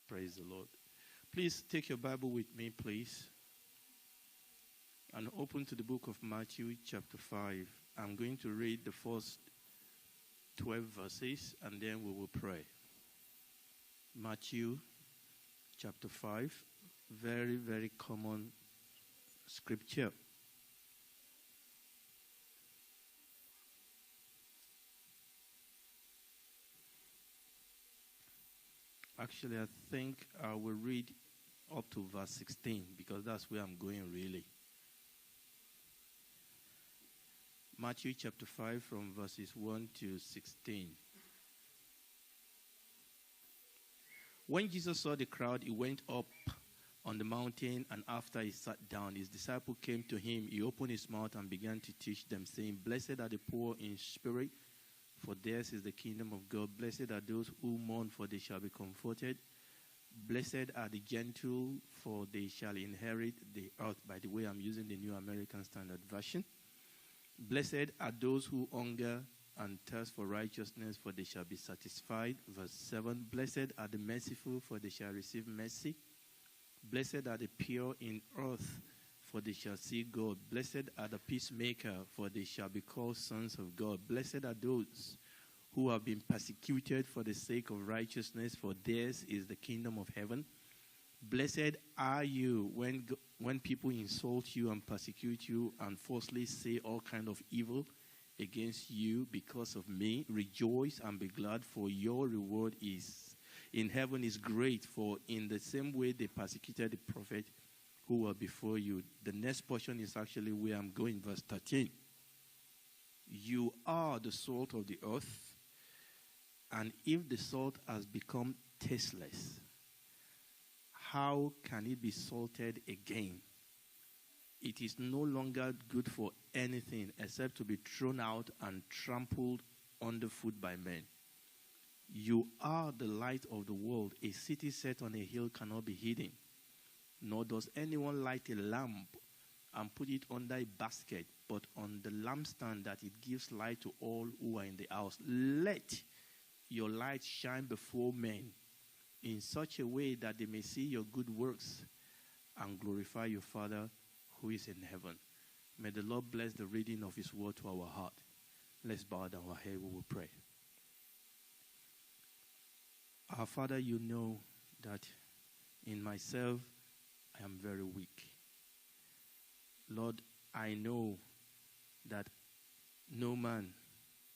Praise the Lord. Please take your Bible with me, please, and open to the book of Matthew chapter 5. I'm going to read the first 12 verses, and then we will pray. Matthew chapter 5, very, very common scripture. Actually, I think I will read up to verse 16 because that's where I'm going really. Matthew chapter 5 from verses 1 to 16. When Jesus saw the crowd, he went up on the mountain, and after he sat down, his disciples came to him. He opened his mouth and began to teach them, saying, "Blessed are the poor in spirit, for theirs is the kingdom of God. Blessed are those who mourn, for they shall be comforted. Blessed are the gentle, for they shall inherit the earth." By the way, I'm using the New American Standard Version. Blessed are those who hunger and thirst for righteousness, for they shall be satisfied. Verse 7, blessed are the merciful, for they shall receive mercy. Blessed are the pure in earth, for they shall see God. Blessed are the peacemaker, for they shall be called sons of God. Blessed are those who have been persecuted for the sake of righteousness, for theirs is the kingdom of heaven. Blessed are you when people insult you and persecute you and falsely say all kind of evil against you because of me. Rejoice and be glad, for your reward is in heaven is great, for in the same way they persecuted the prophet who were before you. The next portion is actually where I'm going, verse 13. You are the salt of the earth, and if the salt has become tasteless, how can it be salted again? It is no longer good for anything except to be thrown out and trampled underfoot by men. You are the light of the world. A city set on a hill cannot be hidden. Nor does anyone light a lamp and put it under a basket, but on the lampstand, that it gives light to all who are in the house. Let your light shine before men in such a way that they may see your good works and glorify your Father who is in heaven. May the Lord bless the reading of his word to our heart. Let's bow down our head, we will pray. Our Father, you know that in myself I am very weak. Lord, I know that no man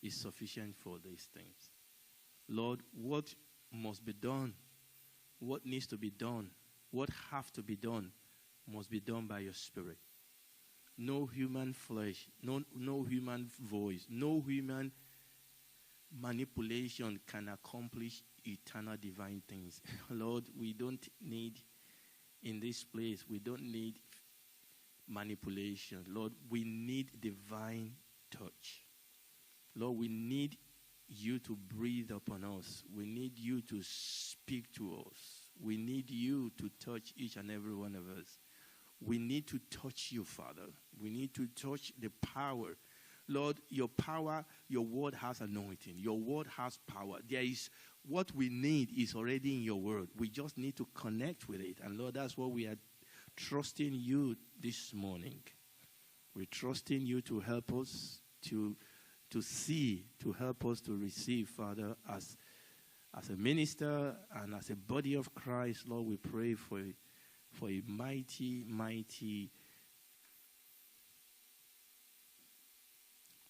is sufficient for these things. Lord, what must be done, what needs to be done, what have to be done, must be done by your Spirit. No human flesh, no human voice, no human manipulation can accomplish eternal divine things. Lord, we don't need, in this place, we don't need manipulation. Lord, we need divine touch. Lord, we need you to breathe upon us. We need you to speak to us. We need you to touch each and every one of us. We need to touch you, Father. We need to touch the power. Lord, your power, your word has anointing. Your word has power. There is what we need is already in your word. We just need to connect with it. And Lord, that's what we are trusting you this morning. We're trusting you to help us to see, to help us to receive, Father, as a minister and as a body of Christ. Lord, we pray for a mighty, mighty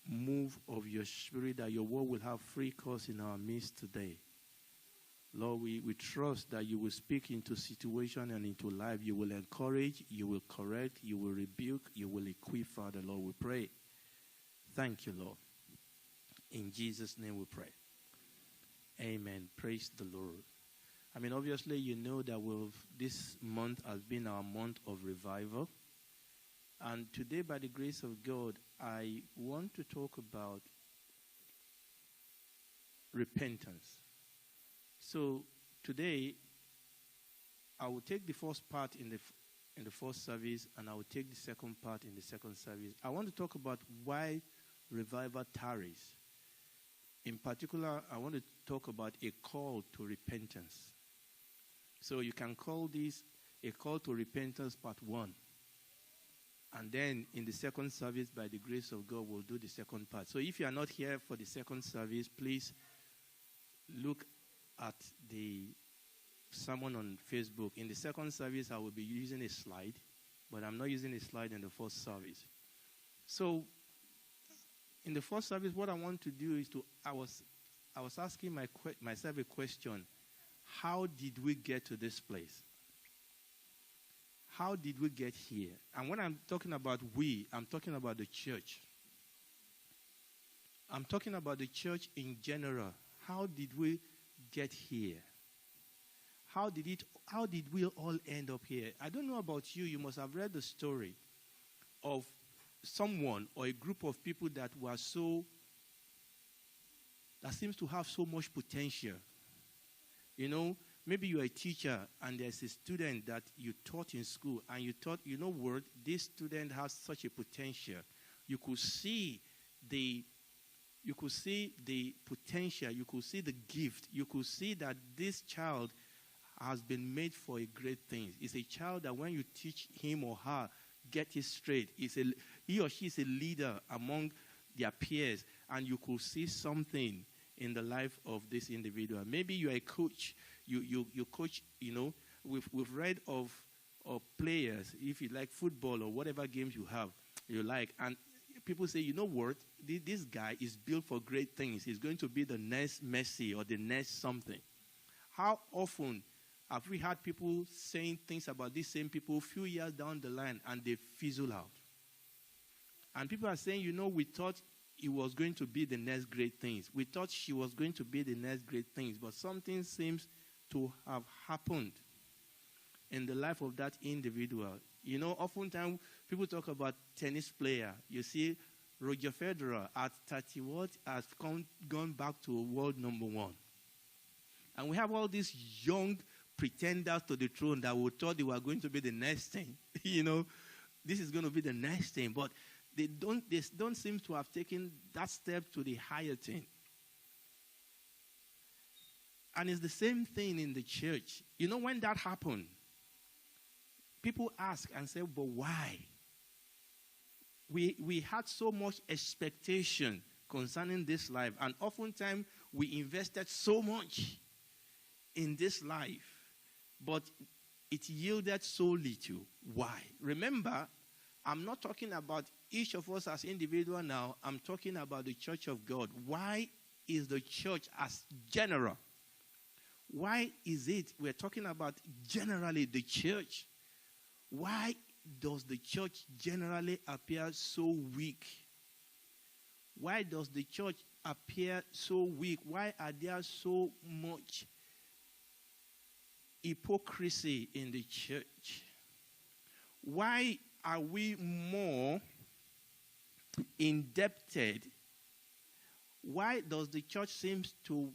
move of your Spirit, that your word will have free course in our midst today. Lord, we trust that you will speak into situation and into life. You will encourage, you will correct, you will rebuke, you will equip, Father. Lord, we pray. Thank you, Lord. In Jesus' name we pray. Amen. Praise the Lord. I mean, obviously, you know that this month has been our month of revival. And today, by the grace of God, I want to talk about repentance. So today, I will take the first part in the first service, and I will take the second part in the second service. I want to talk about why revival tarries. In particular, I want to talk about a call to repentance. So you can call this a call to repentance part 1. And then in the second service, by the grace of God, we'll do the second part. So if you are not here for the second service, please look at the sermon on Facebook. In the second service, I will be using a slide, but I'm not using a slide in the first service. So in the first service, what I want to do is I was asking myself a question. How did we get to this place? How did we get here? And when I'm talking about we, I'm talking about the church. I'm talking about the church in general. How did we get here? How did we all end up here? I don't know about you. You must have read the story of someone or a group of people that seems to have so much potential. You know, maybe you're a teacher and there's a student that you taught in school and you thought, you know what, this student has such a potential. You could see the potential, you could see the gift, you could see that this child has been made for a great thing. It's a child that when you teach him or her, get it straight, he or she is a leader among their peers, and you could see something in the life of this individual. Maybe you're a coach, you coach, you know, we've read of players, if you like football or whatever games you like, and people say, you know what, this guy is built for great things. He's going to be the next Messi or the next something. How often have we had people saying things about these same people a few years down the line and they fizzle out? And people are saying, you know, we thought it was going to be the next great things. We thought she was going to be the next great things, but something seems to have happened in the life of that individual. You know, oftentimes people talk about tennis player. You see, Roger Federer at 30 has gone back to world number 1. And we have all these young pretenders to the throne that we thought they were going to be the next thing. You know, this is going to be the next thing. But they don't seem to have taken that step to the higher thing. And it's the same thing in the church. You know, when that happened, people ask and say, but why? We had so much expectation concerning this life, and oftentimes we invested so much in this life, but it yielded so little. Why? Remember, I'm not talking about each of us as individuals now. I'm talking about the church of God. Why is the church as general? Why is it we're talking about generally the church? Why does the church generally appear so weak? Why does the church appear so weak? Why are there so much hypocrisy in the church? Why are we more indebted? Why does the church seem to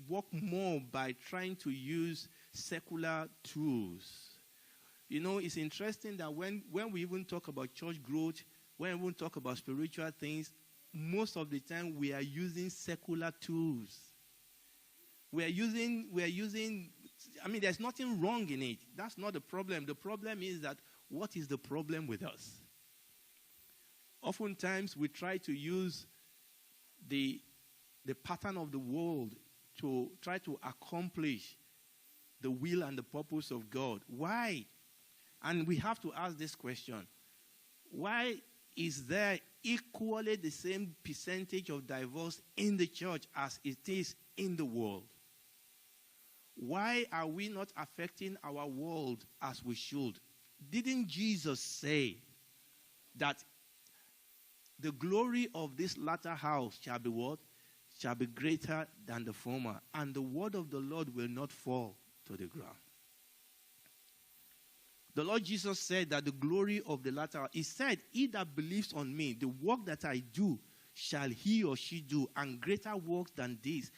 work more by trying to use secular tools? You know, it's interesting that when we even talk about church growth, when we even talk about spiritual things, most of the time we are using secular tools. We are using, I mean, there's nothing wrong in it. That's not the problem. The problem is that what is the problem with us? Oftentimes we try to use the pattern of the world to try to accomplish the will and the purpose of God. Why? And we have to ask this question. Why is there equally the same percentage of divorce in the church as it is in the world? Why are we not affecting our world as we should? Didn't Jesus say that the glory of this latter house shall be what? Shall be greater than the former, and the word of the Lord will not fall to the ground. The Lord Jesus said that the glory of the latter, he said, he that believes on me, the work that I do, shall he or she do, and greater works than this,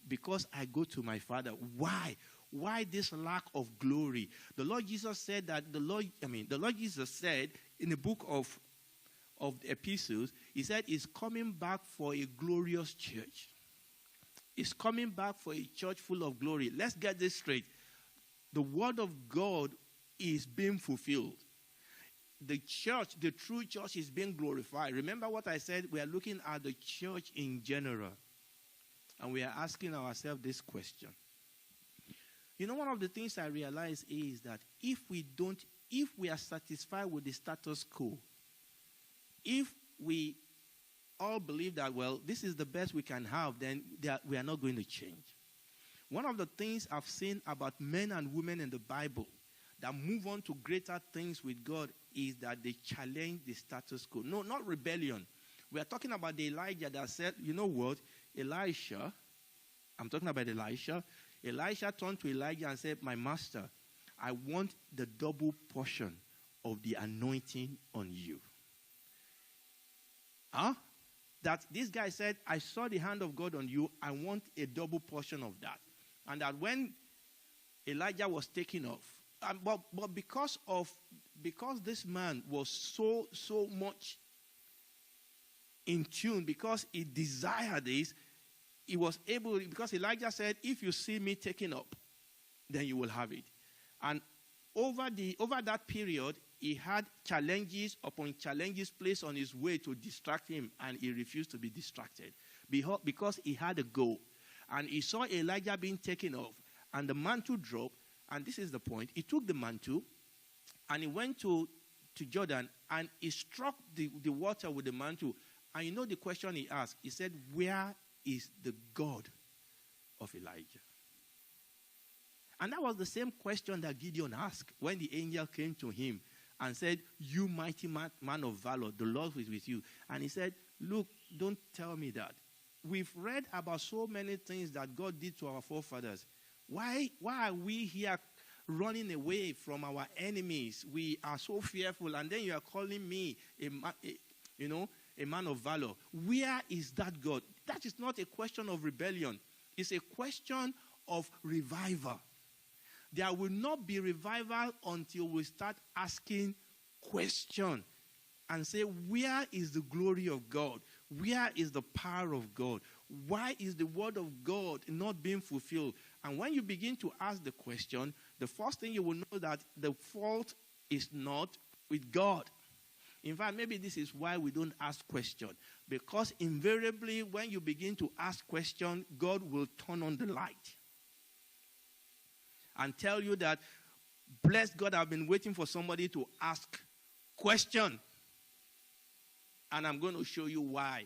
because I go to my Father. Why? Why this lack of glory? The Lord Jesus said that the Lord Jesus said in the book of the epistles, he said he's coming back for a glorious church. He's coming back for a church full of glory. Let's get this straight. the word of God is being fulfilled. The church, the true church, is being glorified. Remember what I said? We are looking at the church in general. And we are asking ourselves this question. You know, one of the things I realize is that if we are satisfied with the status quo, if we all believe that, well, this is the best we can have, then we are not going to change. One of the things I've seen about men and women in the Bible that move on to greater things with God is that they challenge the status quo. No, not rebellion. We are talking about the Elijah that said, you know what, Elisha, I'm talking about Elisha. Elisha turned to Elijah and said, my master, I want the double portion of the anointing on you. That this guy said, I saw the hand of God on you. I want a double portion of that. And that when Elijah was taken off, but because this man was so much in tune, because he desired this, he was able, because Elijah said, if you see me taken up, then you will have it. And over that period, he had challenges upon challenges placed on his way to distract him, and he refused to be distracted because he had a goal. And he saw Elijah being taken off, and the mantle dropped. And this is the point. He took the mantle, and he went to Jordan, and he struck the water with the mantle. And you know the question he asked? He said, where is the God of Elijah? And that was the same question that Gideon asked when the angel came to him and said, you mighty man of valor, the Lord is with you. And he said, look, don't tell me that. We've read about so many things that God did to our forefathers. Why are we here running away from our enemies? We are so fearful, and then you are calling me a man of valor. Where is that God? That is not a question of rebellion. It's a question of revival. There will not be revival until we start asking questions and say, where is the glory of God? Where is the power of God? Why is the word of God not being fulfilled? And when you begin to ask the question, the first thing you will know that the fault is not with God. In fact, maybe this is why we don't ask questions. Because invariably, when you begin to ask questions, God will turn on the light and tell you that, bless God, I've been waiting for somebody to ask question. And I'm going to show you why.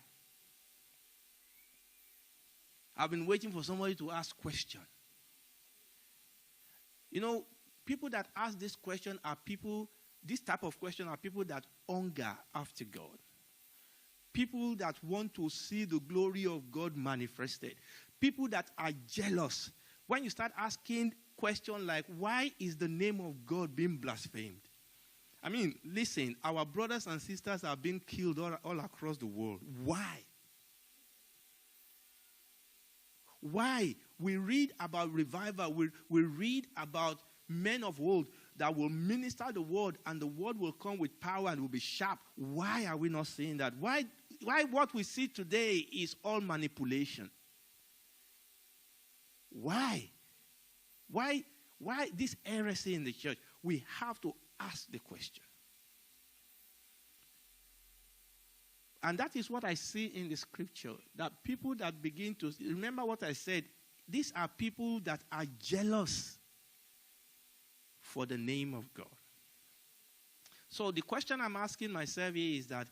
I've been waiting for somebody to ask question. You know, people that ask this question are people, this type of question are people that hunger after God. People that want to see the glory of God manifested. People that are jealous. When you start asking questions like, why is the name of God being blasphemed? I mean, listen, our brothers and sisters are being killed all across the world. Why? Why? We read about revival. We read about men of old that will minister the word, and the word will come with power and will be sharp. Why are we not seeing that? Why what we see today is all manipulation? Why? Why this heresy in the church? We have to ask the question. And that is what I see in the scripture. That people that begin to, remember what I said, these are people that are jealous for the name of God. So the question I'm asking myself is that,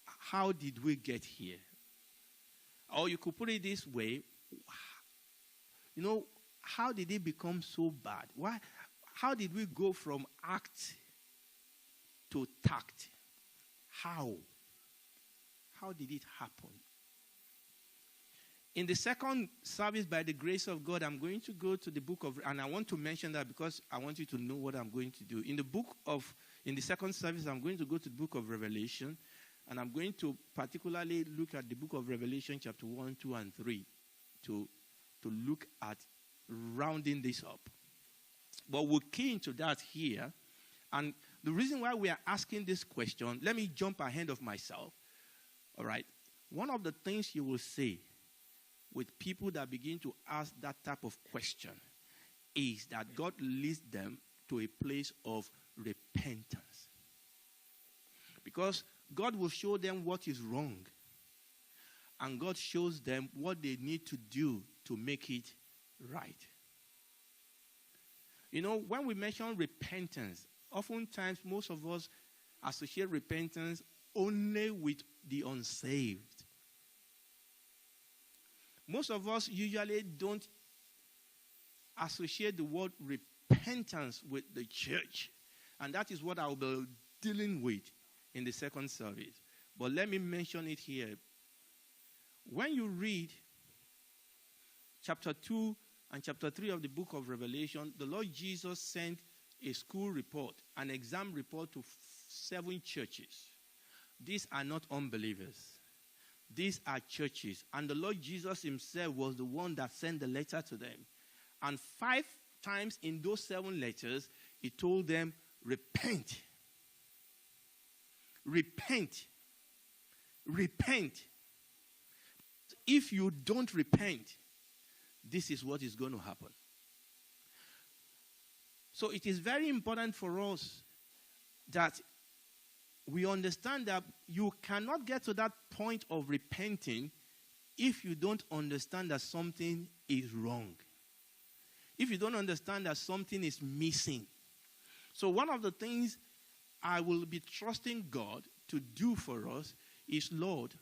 how did we get here? Or you could put it this way, you know, how did it become so bad? Why? How did we go from act to tact? How? How did it happen? In the second service, by the grace of God, I'm going to go to the book of, and I want to mention that because I want you to know what I'm going to do. In the second service, I'm going to go to the book of Revelation, and I'm going to particularly look at the book of Revelation chapter 1, 2, and 3 to look at rounding this up. But we'll key into that here. And the reason why we are asking this question, let me jump ahead of myself. All right. One of the things you will see with people that begin to ask that type of question is that God leads them to a place of repentance. Because God will show them what is wrong. And God shows them what they need to do to make it right. You know, when we mention repentance, oftentimes most of us associate repentance only with the unsaved. Most of us usually don't associate the word repentance with the church. And that is what I'll be dealing with in the second service. But let me mention it here. When you read chapter 2 and chapter 3 of the book of Revelation, the Lord Jesus sent a school report, an exam report to 7 churches. These are not unbelievers. These are churches. And the Lord Jesus himself was the one that sent the letter to them. And 5 times in those 7 letters, he told them, repent. Repent. Repent. If you don't repent, this is what is going to happen. So it is very important for us that we understand that you cannot get to that point of repenting if you don't understand that something is wrong. If you don't understand that something is missing. So one of the things I will be trusting God to do for us is, Lord,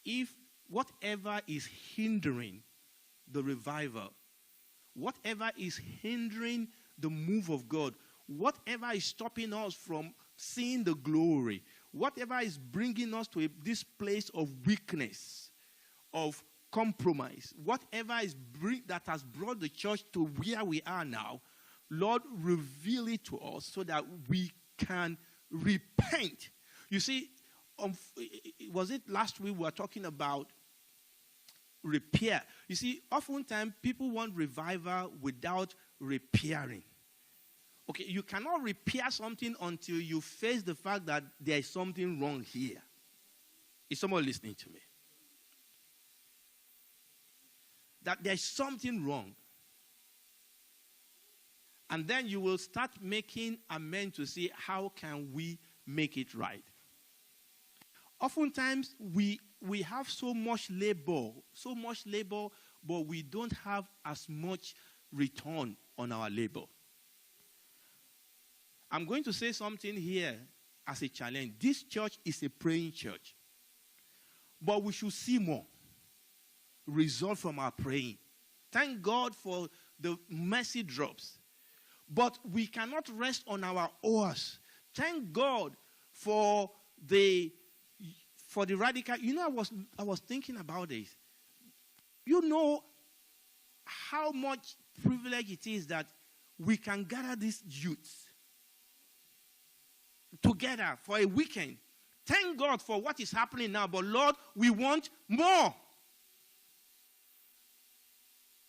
if whatever is hindering the revival, whatever is hindering the move of God, whatever is stopping us from seeing the glory, whatever is bringing us to this place of weakness, of compromise, whatever is that has brought the church to where we are now, Lord, reveal it to us so that we can repent. You see, was it last week we were talking about repair? You see, oftentimes people want revival without repairing. Okay, you cannot repair something until you face the fact that there is something wrong here. Is someone listening to me? That there's something wrong. And then you will start making amends to see how can we make it right. Oftentimes we have so much labor, but we don't have as much return on our labor. I'm going to say something here as a challenge. This church is a praying church. But we should see more result from our praying. Thank God for the mercy drops. But we cannot rest on our oars. Thank God for the radical. You know, I was thinking about this. You know how much privilege it is that we can gather these youths together for a weekend. Thank God for what is happening now, but Lord, we want more.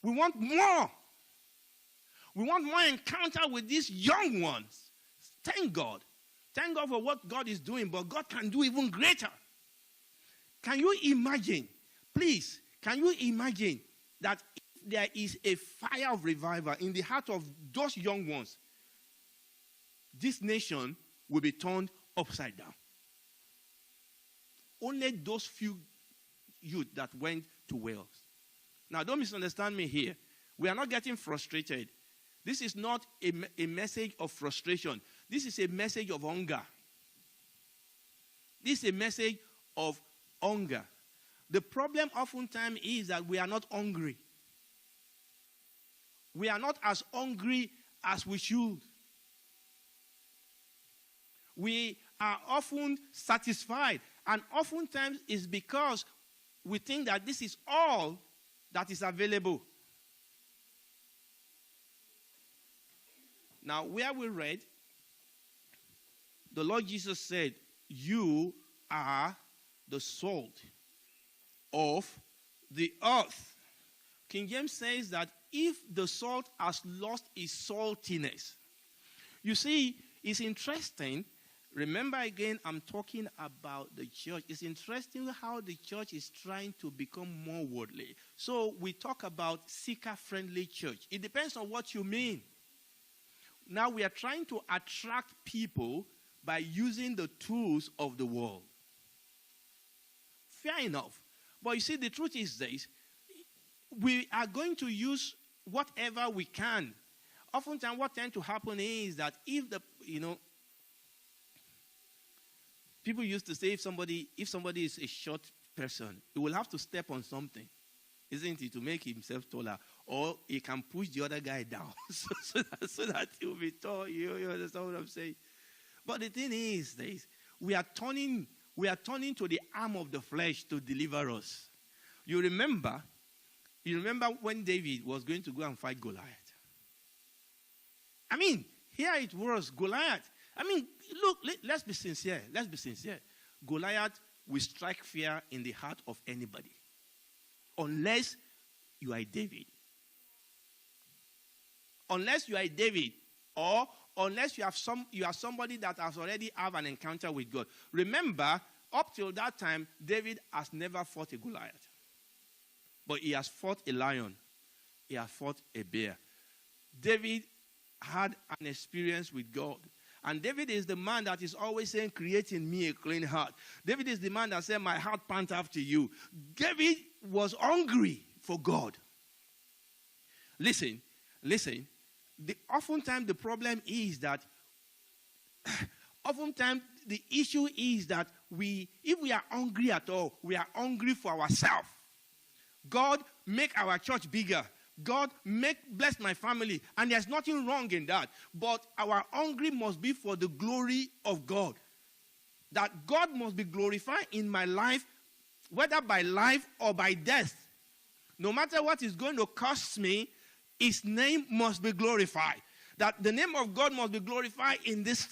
We want more. We want more encounter with these young ones. Thank God. Thank God for what God is doing, but God can do even greater. Can you imagine, please, can you imagine that if there is a fire of revival in the heart of those young ones, this nation will be turned upside down. Only those few youth that went to Wales. Now, don't misunderstand me here. We are not getting frustrated. This is not a message of frustration. This is a message of hunger. This is a message of hunger. The problem oftentimes is that we are not hungry. We are not as hungry as we should. We are often satisfied. And oftentimes it's because we think that this is all that is available. Now, where we read, the Lord Jesus said, you are the salt of the earth. King James says that if the salt has lost its saltiness. You see, it's interesting. Remember again, I'm talking about the church. It's interesting how the church is trying to become more worldly. So we talk about seeker-friendly church. It depends on what you mean. Now we are trying to attract people by using the tools of the world. Fair enough. But you see, the truth is this. We are going to use whatever we can. Oftentimes what tends to happen is that if people used to say if somebody is a short person, he will have to step on something, isn't it, to make himself taller, or he can push the other guy down so that he will be tall. You understand what I'm saying? But the thing is this: we are turning to the arm of the flesh to deliver us. You remember when David was going to go and fight Goliath? I mean, here it was, Goliath. I mean, look, let's be sincere. Let's be sincere. Goliath will strike fear in the heart of anybody. Unless you are David. Unless you are David, or unless you are somebody that has already have an encounter with God. Remember, up till that time, David has never fought a Goliath. But he has fought a lion. He has fought a bear. David had an experience with God. And David is the man that is always saying, create in me a clean heart. David is the man that said, my heart pants after you. David was hungry for God. Listen. Oftentimes the problem is that, oftentimes the issue is that if we are hungry at all, we are hungry for ourselves. God, make our church bigger. God, bless my family. And there's nothing wrong in that. But our hungry must be for the glory of God. That God must be glorified in my life, whether by life or by death. No matter what is going to cost me, his name must be glorified. That the name of God must be glorified in this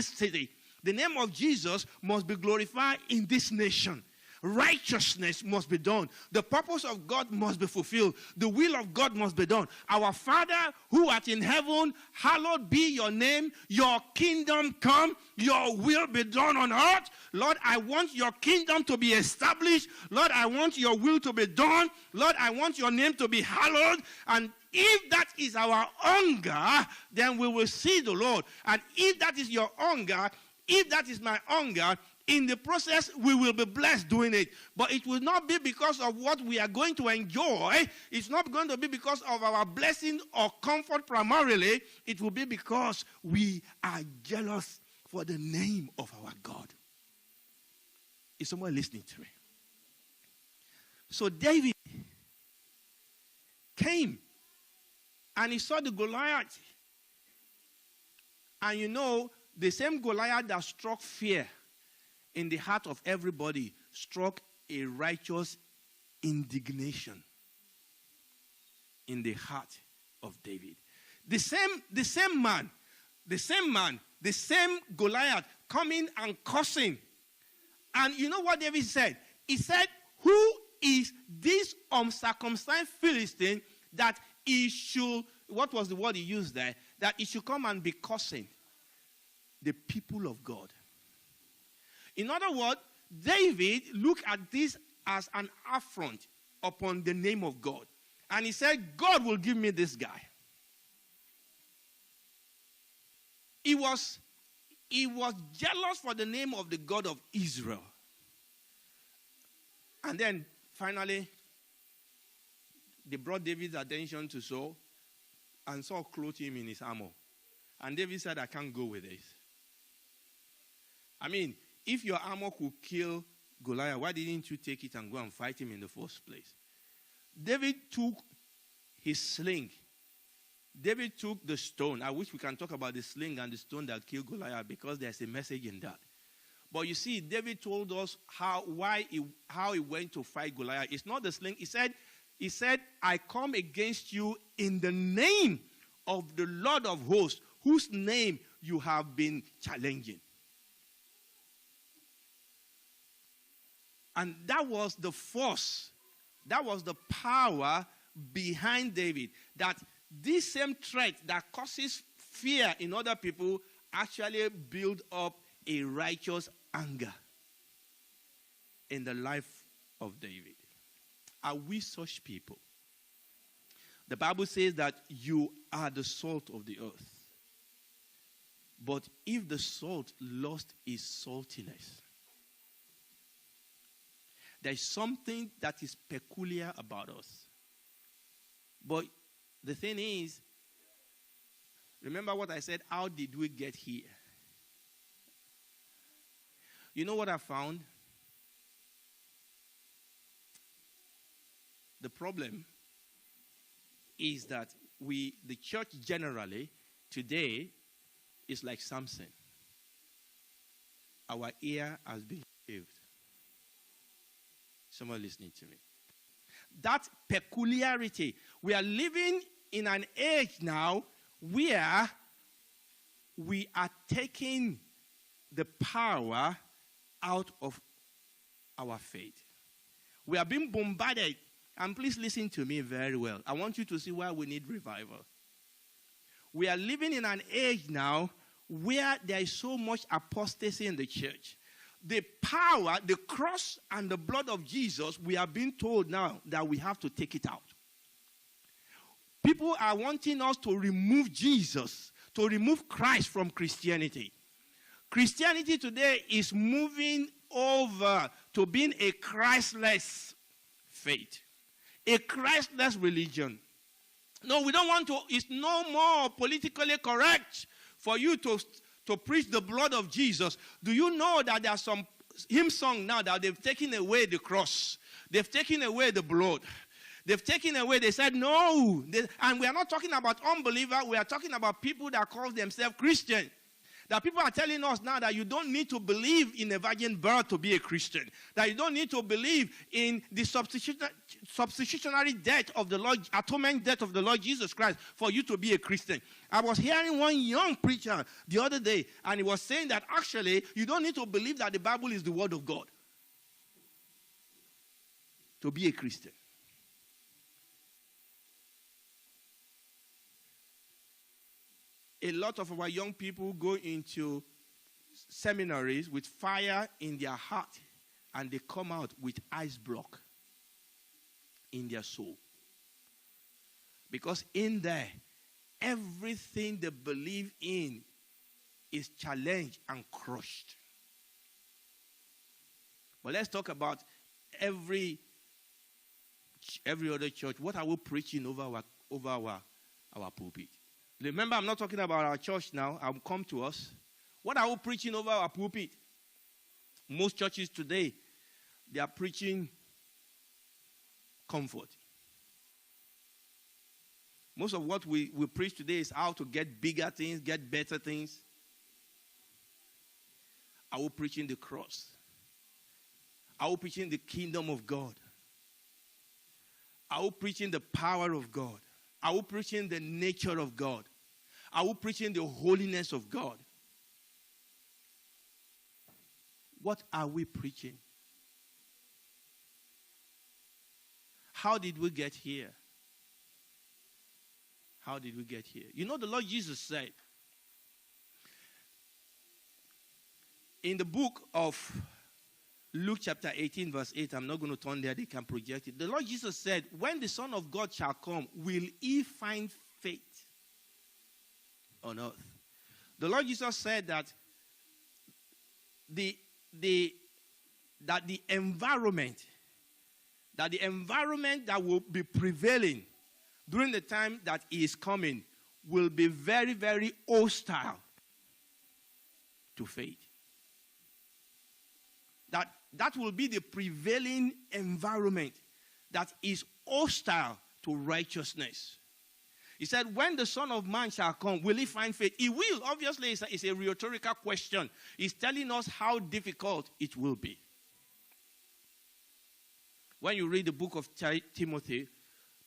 city. The name of Jesus must be glorified in this nation. Righteousness must be done. The purpose of God must be fulfilled. The will of God must be done. Our Father who art in heaven, hallowed be your name. Your kingdom come. Your will be done on earth. Lord, I want your kingdom to be established. Lord, I want your will to be done. Lord, I want your name to be hallowed. And if that is our hunger, then we will see the Lord. And if that is your hunger, if that is my hunger, in the process, we will be blessed doing it. But it will not be because of what we are going to enjoy. It's not going to be because of our blessing or comfort primarily. It will be because we are jealous for the name of our God. Is someone listening to me? So David came and he saw the Goliath. And you know, the same Goliath that struck fear in the heart of everybody struck a righteous indignation in the heart of David. The same man, the same Goliath coming and cursing. And you know what David said? He said, who is this uncircumcised Philistine that he should, what was the word he used there? That he should come and be cursing the people of God. In other words, David looked at this as an affront upon the name of God. And he said, God will give me this guy. He was jealous for the name of the God of Israel. And then, finally, they brought David's attention to Saul, and Saul clothed him in his armor. And David said, I can't go with this. I mean, if your armor could kill Goliath, why didn't you take it and go and fight him in the first place? David took his sling. David took the stone. I wish we can talk about the sling and the stone that killed Goliath, because there's a message in that. But you see, David told us how he went to fight Goliath. It's not the sling. He said, I come against you in the name of the Lord of hosts, whose name you have been challenging. And that was the force, that was the power behind David. That this same threat that causes fear in other people actually build up a righteous anger in the life of David. Are we such people? The Bible says that you are the salt of the earth. But if the salt lost its saltiness, there is something that is peculiar about us. But the thing is, remember what I said, how did we get here? You know what I found? The problem is that the church generally, today, is like Samson. Our ear has been shaved. Someone listening to me. That peculiarity. We are living in an age now where we are taking the power out of our faith. We are being bombarded. And please listen to me very well. I want you to see why we need revival. We are living in an age now where there is so much apostasy in the church. The power, the cross and the blood of Jesus, we are being told now that we have to take it out. People are wanting us to remove Jesus, to remove Christ from Christianity. Christianity today is moving over to being a Christless faith, a Christless religion. No, we don't want to. It's no more politically correct for you to preach the blood of Jesus. Do you know that there are some hymn song now that they've taken away the cross? They've taken away the blood. They've taken away, they said no. And we are not talking about unbelievers. We are talking about people that call themselves Christian. That people are telling us now that you don't need to believe in a virgin birth to be a Christian. That you don't need to believe in the substitutionary death of the Lord, atonement death of the Lord Jesus Christ for you to be a Christian. I was hearing one young preacher the other day, and he was saying that actually you don't need to believe that the Bible is the word of God to be a Christian. A lot of our young people go into seminaries with fire in their heart, and they come out with ice block in their soul. Because in there, everything they believe in is challenged and crushed. But let's talk about every other church. What are we preaching over our pulpit? Remember, I'm not talking about our church now. I'll come to us. What are we preaching over our pulpit? Most churches today, they are preaching comfort. Most of what we preach today is how to get bigger things, get better things. Are we preaching the cross? Are we preaching the kingdom of God? Are we preaching the power of God? Are we preaching the nature of God? Are we preaching the holiness of God? What are we preaching? How did we get here? How did we get here? You know, the Lord Jesus said in the book of Luke chapter 18 verse 8, I'm not going to turn there, they can project it. The Lord Jesus said, when the Son of God shall come, will he find faith on earth? The Lord Jesus said that the environment that will be prevailing during the time that he is coming will be very, very hostile to faith. That will be the prevailing environment that is hostile to righteousness. He said, when the Son of Man shall come, will he find faith? He will. Obviously, it's a rhetorical question. He's telling us how difficult it will be. When you read the book of Timothy,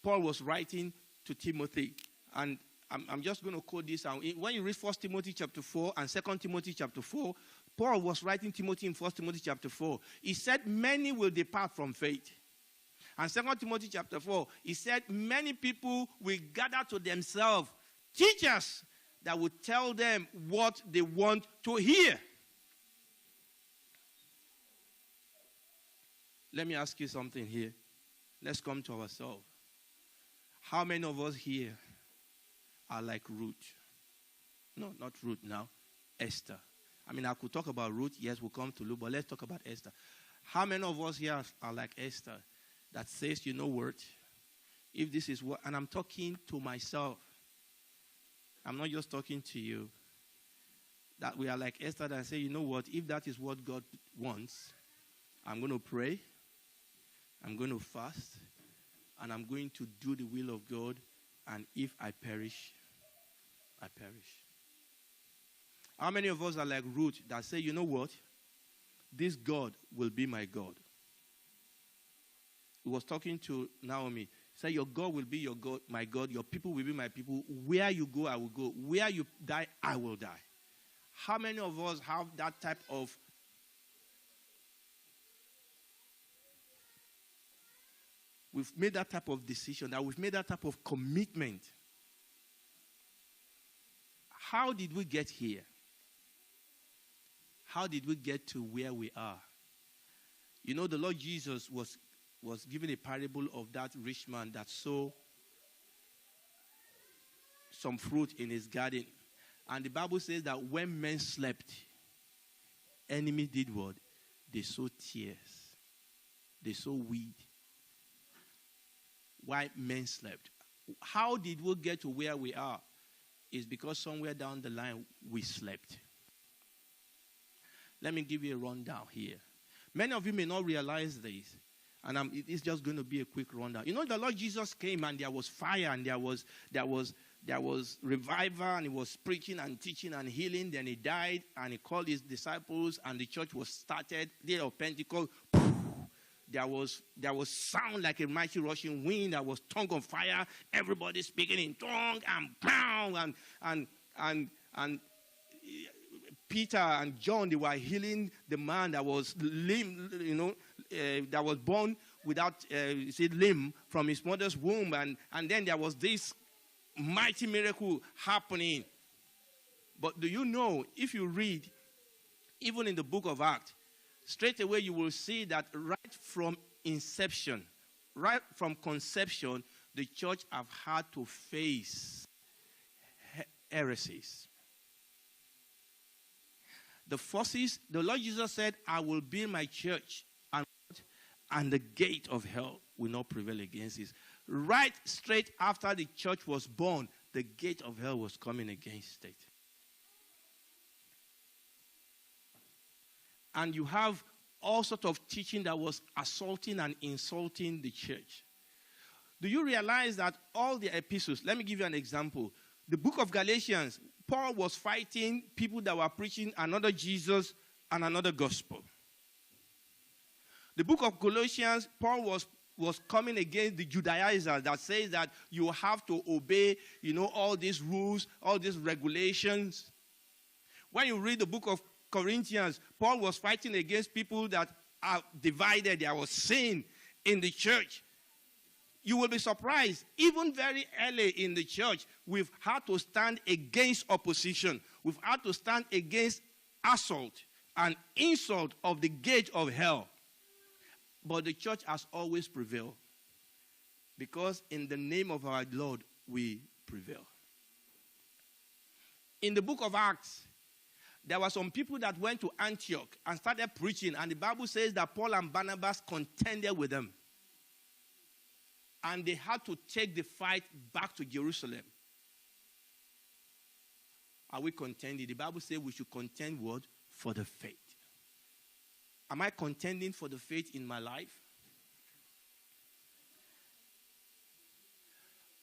Paul was writing to Timothy, and I'm just going to quote this out. When you read 1 Timothy chapter 4 and 2 Timothy chapter 4, Paul was writing Timothy in 1 Timothy chapter 4. He said, many will depart from faith. And 2 Timothy chapter 4, he said, many people will gather to themselves teachers that will tell them what they want to hear. Let me ask you something here. Let's come to ourselves. How many of us here are like Ruth? No, not Ruth now. Esther. I mean, I could talk about Ruth. Yes, we'll come to Luke, but let's talk about Esther. How many of us here are like Esther that says, you know what? If this is what, and I'm talking to myself. I'm not just talking to you. That we are like Esther and say, you know what? If that is what God wants, I'm going to pray. I'm going to fast. And I'm going to do the will of God. And if I perish, I perish. How many of us are like Ruth that say, you know what? This God will be my God. He was talking to Naomi. Say, your God will be your God, my God. Your people will be my people. Where you go, I will go. Where you die, I will die. How many of us have that type of we've made that type of decision, that we've made that type of commitment? How did we get here? How did we get to where we are? You know, the Lord Jesus was given a parable of that rich man that sowed some fruit in his garden. And the Bible says that when men slept, enemy did what? They sowed tears. They sowed weed. Why men slept? How did we get to where we are? It's because somewhere down the line we slept. Let me give you a rundown here. Many of you may not realize this, and it's just going to be a quick rundown. You know, the Lord Jesus came and there was fire and there was revival, and he was preaching and teaching and healing. Then he died and he called his disciples and the church was started. Day of Pentecost. There was sound like a mighty rushing wind. There was tongue of fire. Everybody speaking in tongue and pound and Peter and John, they were healing the man that was lame, that was born without limb from his mother's womb, and then there was this mighty miracle happening. But do you know, if you read, even in the book of Acts, straight away you will see that right from inception, right from conception, the church have had to face heresies. The forces, the Lord Jesus said, I will build my church, and the gate of hell will not prevail against it. Right straight after the church was born, the gate of hell was coming against it. And you have all sorts of teaching that was assaulting and insulting the church. Do you realize that all the epistles, let me give you an example. The book of Galatians, Paul was fighting people that were preaching another Jesus and another gospel. The book of Colossians, Paul was coming against the Judaizers that says that you have to obey, all these rules, all these regulations. When you read the book of Corinthians, Paul was fighting against people that are divided. There was sin in the church. You will be surprised. Even very early in the church, we've had to stand against opposition. We've had to stand against assault and insult of the gate of hell. But the church has always prevailed. Because in the name of our Lord, we prevail. In the book of Acts, there were some people that went to Antioch and started preaching. And the Bible says that Paul and Barnabas contended with them. And they had to take the fight back to Jerusalem. Are we contending? The Bible says we should contend what? For the faith. Am I contending for the faith in my life?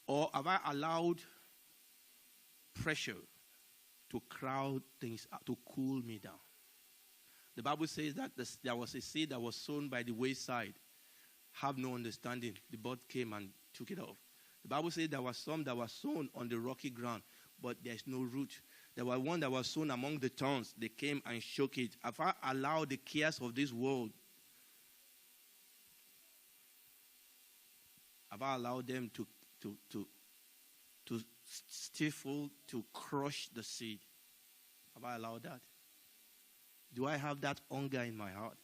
Or have I allowed pressure to crowd things out, to cool me down? The Bible says that there was a seed that was sown by the wayside. Have no understanding. The bird came and took it off. The Bible says there were some that were sown on the rocky ground, but there's no root. There was one that was sown among the thorns. They came and shook it. Have I allowed the cares of this world? Have I allowed them to stifle, to crush the seed? Have I allowed that? Do I have that hunger in my heart?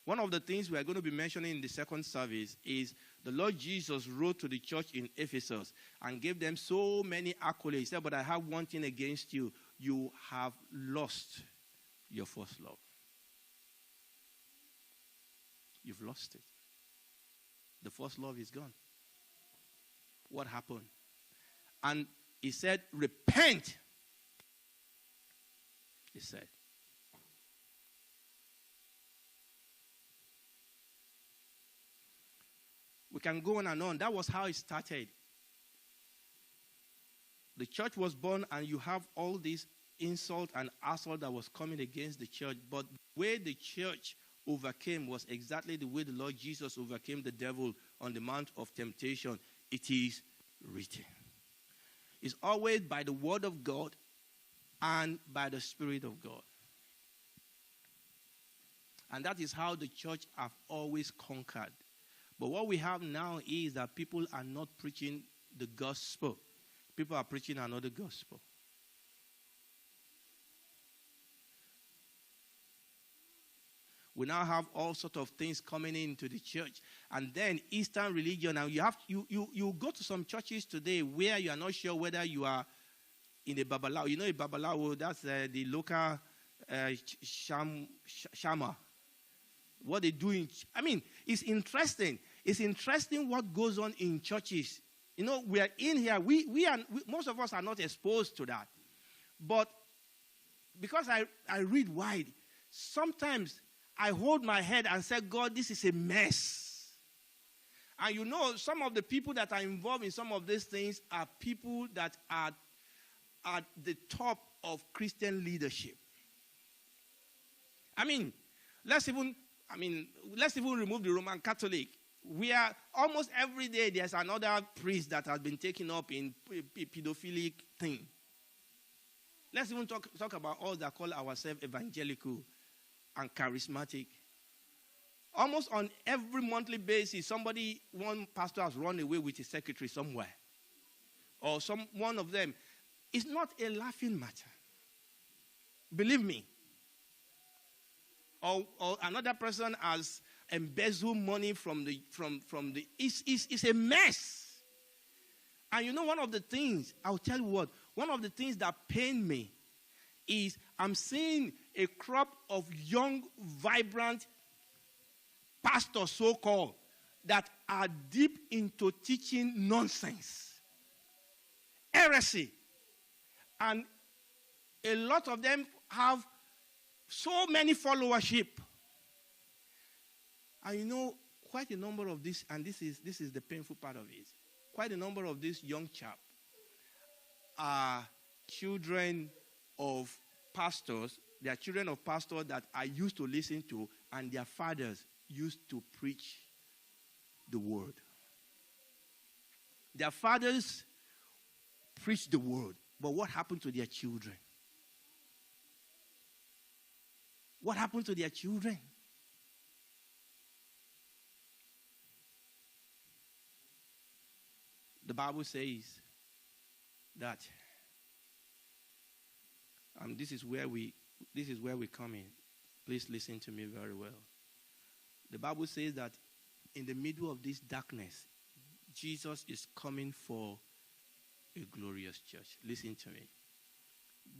One of the things we are going to be mentioning in the second service is the Lord Jesus wrote to the church in Ephesus and gave them so many accolades. He said, but I have one thing against you. You have lost your first love. You've lost it. The first love is gone. What happened? And he said, repent. He said. We can go on and on. That was how it started. The church was born, and you have all this insult and assault that was coming against the church. But the way the church overcame was exactly the way the Lord Jesus overcame the devil on the Mount of Temptation. It is written. It's always by the word of God and by the Spirit of God. And that is how the church have always conquered. But what we have now is that people are not preaching the gospel. People are preaching another gospel. We now have all sorts of things coming into the church. And then Eastern religion. Now you go to some churches today where you are not sure whether you are in a Babalawo. You know a Babalawo, that's the local Shama. What they do it's interesting. It's interesting what goes on in churches. You know, we are in here. Most of us are not exposed to that. But because I read wide, sometimes I hold my head and say, God, this is a mess. And you know, some of the people that are involved in some of these things are people that are at the top of Christian leadership. Let's even remove the Roman Catholic. Where almost every day there's another priest that has been taken up in pedophilic thing. Let's even talk about all that call ourselves evangelical and charismatic. Almost on every monthly basis, one pastor has run away with his secretary somewhere. Or one of them. It's not a laughing matter. Believe me. Or another person has embezzled money from the it's a mess. And you know, one of the things, I'll tell you what, one of the things that pain me is I'm seeing a crop of young, vibrant pastors, so-called, that are deep into teaching nonsense, heresy. And a lot of them have so many followership. And you know, quite a number of this, and this is the painful part of it, quite a number of these young chaps are children of pastors. They are children of pastors that I used to listen to, and their fathers used to preach the word. Their fathers preached the word, but what happened to their children? What happened to their children? The Bible says that this is where we come in. Please listen to me very well. The Bible says that in the middle of this darkness, Jesus is coming for a glorious church. Listen to me.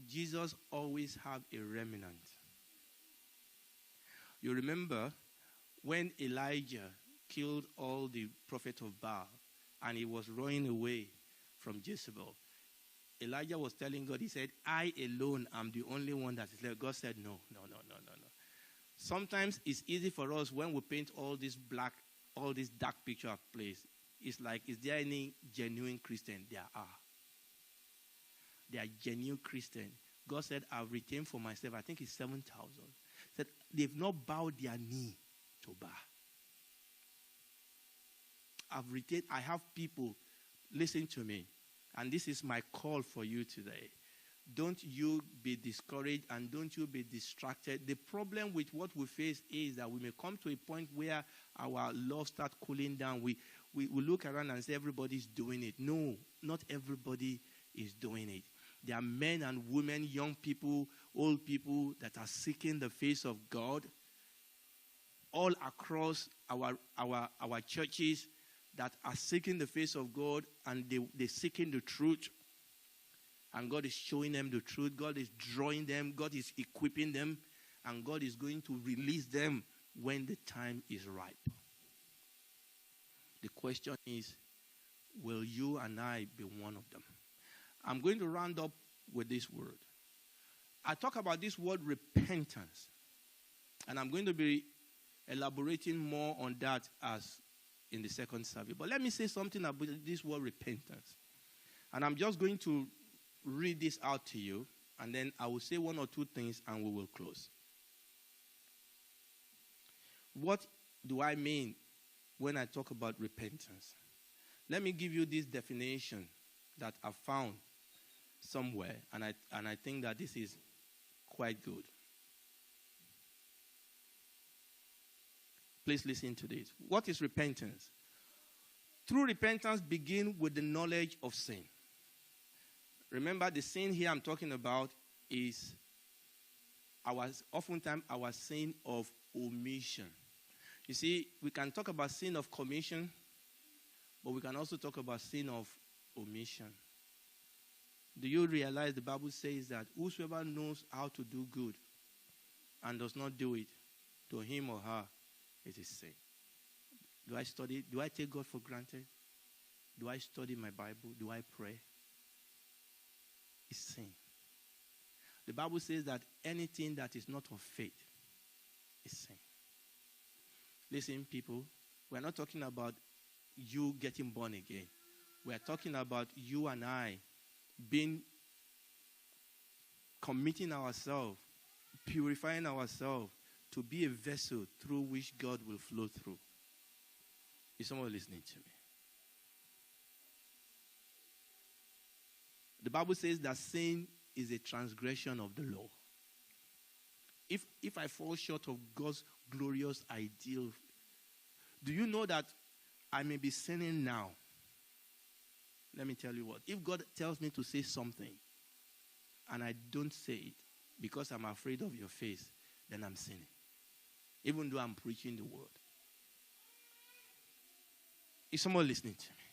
Jesus always have a remnant. You remember when Elijah killed all the prophets of Baal and he was running away from Jezebel. Elijah was telling God, he said, I alone am the only one that is left. God said, no. Sometimes it's easy for us when we paint all this dark picture of place. It's like, is there any genuine Christian? There are. They are genuine Christian. God said, I've retained for myself, I think it's 7,000. Said, they've not bowed their knee to Baal. I have people, listen to me, and this is my call for you today. Don't you be discouraged and don't you be distracted. The problem with what we face is that we may come to a point where our love starts cooling down. We look around and say everybody's doing it. No, not everybody is doing it. There are men and women, young people, old people that are seeking the face of God all across our churches that are seeking the face of God, and they're seeking the truth. And God is showing them the truth. God is drawing them. God is equipping them. And God is going to release them when the time is ripe. The question is, will you and I be one of them? I'm going to round up with this word. I talk about this word repentance. And I'm going to be elaborating more on that as in the second service. But let me say something about this word repentance. And I'm just going to read this out to you, and then I will say one or two things and we will close. What do I mean when I talk about repentance? Let me give you this definition that I found somewhere, and I think that this is quite good. Please listen to this. What is repentance? True repentance begins with the knowledge of sin. Remember, the sin here I'm talking about is oftentimes our sin of omission. You see, we can talk about sin of commission, but we can also talk about sin of omission. Do you realize the Bible says that whosoever knows how to do good and does not do it, to him or her it is sin. Do I study? Do I take God for granted? Do I study my Bible? Do I pray? It's sin. The Bible says that anything that is not of faith is sin. Listen, people, we're not talking about you getting born again. We're talking about you and I committing ourselves, purifying ourselves to be a vessel through which God will flow through. Is someone listening to me? The Bible says that sin is a transgression of the law. If I fall short of God's glorious ideal, do you know that I may be sinning now? Let me tell you what. If God tells me to say something and I don't say it because I'm afraid of your face, then I'm sinning. Even though I'm preaching the word. Is someone listening to me?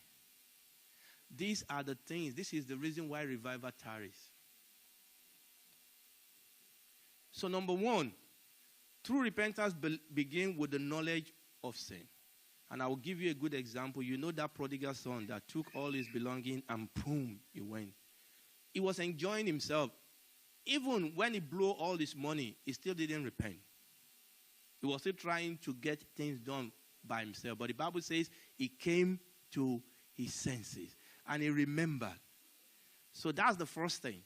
These are the things. This is the reason why revival tarries. So number one, true repentance begins with the knowledge of sin. And I will give you a good example. You know that prodigal son that took all his belongings and boom, he went. He was enjoying himself. Even when he blew all his money, he still didn't repent. He was still trying to get things done by himself. But the Bible says he came to his senses and he remembered. So that's the first thing.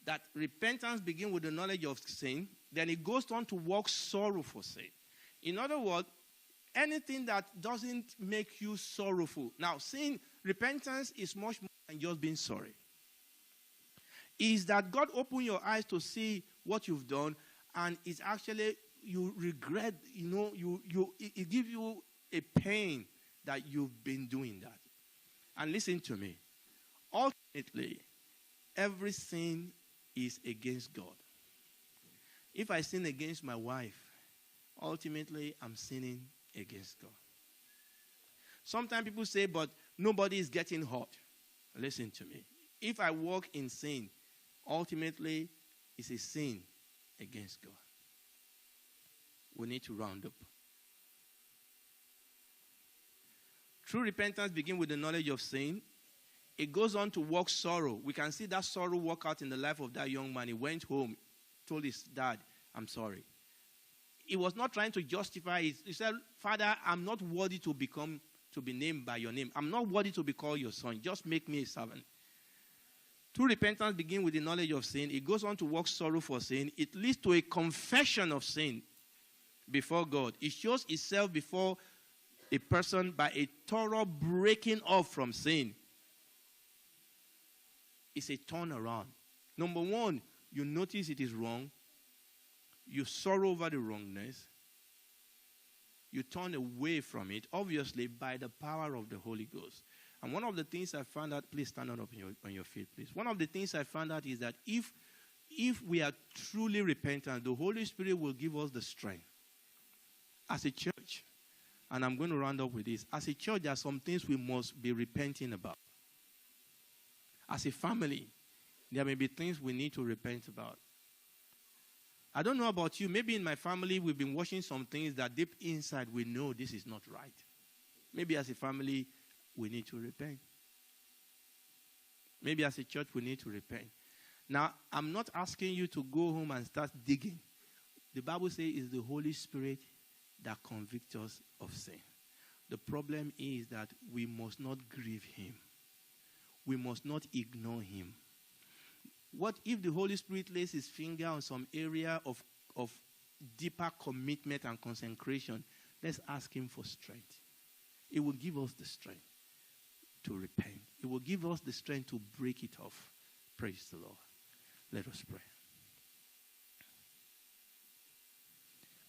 That repentance begins with the knowledge of sin. Then it goes on to work sorrow for sin. In other words, anything that doesn't make you sorrowful. Now, sin, repentance is much more than just being sorry. Is that God open your eyes to see what you've done, and it's actually you regret, it gives you a pain that you've been doing that. And listen to me. Ultimately, every sin is against God. If I sin against my wife, ultimately I'm sinning against God. Sometimes people say, but nobody is getting hurt. Listen to me. If I walk in sin, ultimately it's a sin against God. We need to round up. True repentance begins with the knowledge of sin. It goes on to work sorrow. We can see that sorrow work out in the life of that young man. He went home, told his dad, I'm sorry. He was not trying to justify it. He said, Father, I'm not worthy to be named by your name. I'm not worthy to be called your son. Just make me a servant. True repentance begins with the knowledge of sin. It goes on to work sorrow for sin. It leads to a confession of sin before God. It shows itself before a person by a thorough breaking off from sin. It's a turnaround. Number one, you notice it is wrong. You sorrow over the wrongness. You turn away from it, obviously, by the power of the Holy Ghost. And one of the things I found out, please stand up on your feet, please. One of the things I found out is that if we are truly repentant, the Holy Spirit will give us the strength as a church, and I'm going to round up with this, as a church, there are some things we must be repenting about. As a family, there may be things we need to repent about. I don't know about you. Maybe in my family, we've been watching some things that deep inside we know this is not right. Maybe as a family, we need to repent. Maybe as a church, we need to repent. Now, I'm not asking you to go home and start digging. The Bible says it's the Holy Spirit that convicts us of sin. The problem is that we must not grieve him. We must not ignore him. What if the Holy Spirit lays his finger on some area of deeper commitment and consecration? Let's ask him for strength. It will give us the strength to repent. It will give us the strength to break it off. Praise the Lord. Let us pray.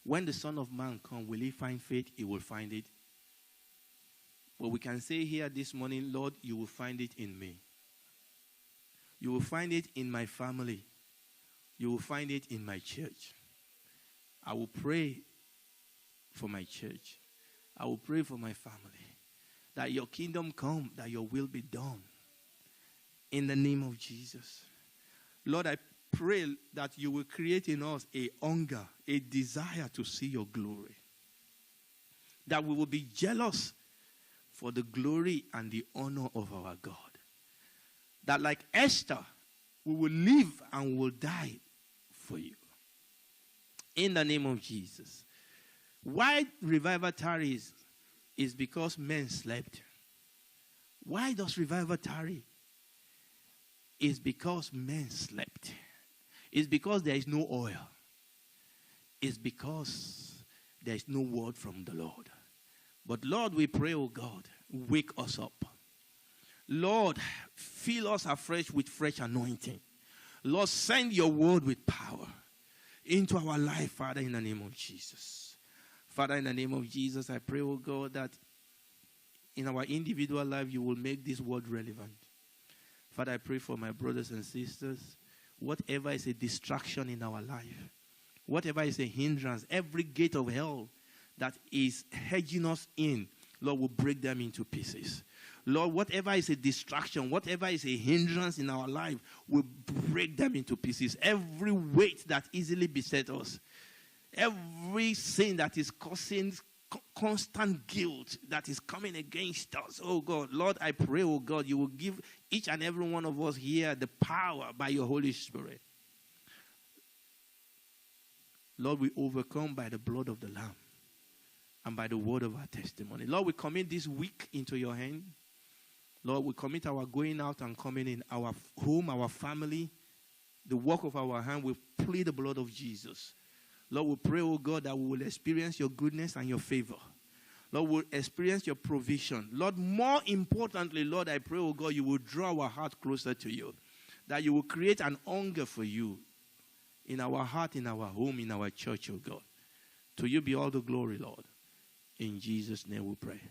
When the Son of Man comes, will he find faith? He will find it. But we can say here this morning, Lord, you will find it in me. You will find it in my family. You will find it in my church. I will pray for my church. I will pray for my family. That your kingdom come, that your will be done. In the name of Jesus. Lord, I pray that you will create in us a hunger, a desire to see your glory. That we will be jealous for the glory and the honor of our God. That like Esther, we will live and will die for you. In the name of Jesus. Why revival tarries is because men slept. Why does revival tarry? It's because men slept. It's because there is no oil. It's because there is no word from the Lord. But Lord, we pray, oh God, wake us up. Lord, fill us afresh with fresh anointing. Lord, send your word with power into our life, Father, in the name of Jesus. Father, in the name of Jesus, I pray, oh God, that in our individual life, you will make this word relevant. Father, I pray for my brothers and sisters. Whatever is a distraction in our life, whatever is a hindrance, every gate of hell that is hedging us in, Lord, will break them into pieces. Lord, whatever is a distraction, whatever is a hindrance in our life, will break them into pieces. Every weight that easily besets us, every sin that is causing constant guilt that is coming against us, oh God, Lord, I pray, oh God, you will give each and every one of us here the power by your Holy Spirit. Lord, we overcome by the blood of the Lamb and by the word of our testimony. Lord, we commit this week into your hand. Lord, we commit our going out and coming in, our home, our family, the work of our hand. We plead the blood of Jesus. Lord, we pray, oh God, that we will experience your goodness and your favor. Lord, we'll experience your provision. Lord, more importantly, Lord, I pray, oh God, you will draw our heart closer to you. That you will create an hunger for you in our heart, in our home, in our church, oh God. To you be all the glory, Lord. In Jesus' name we pray.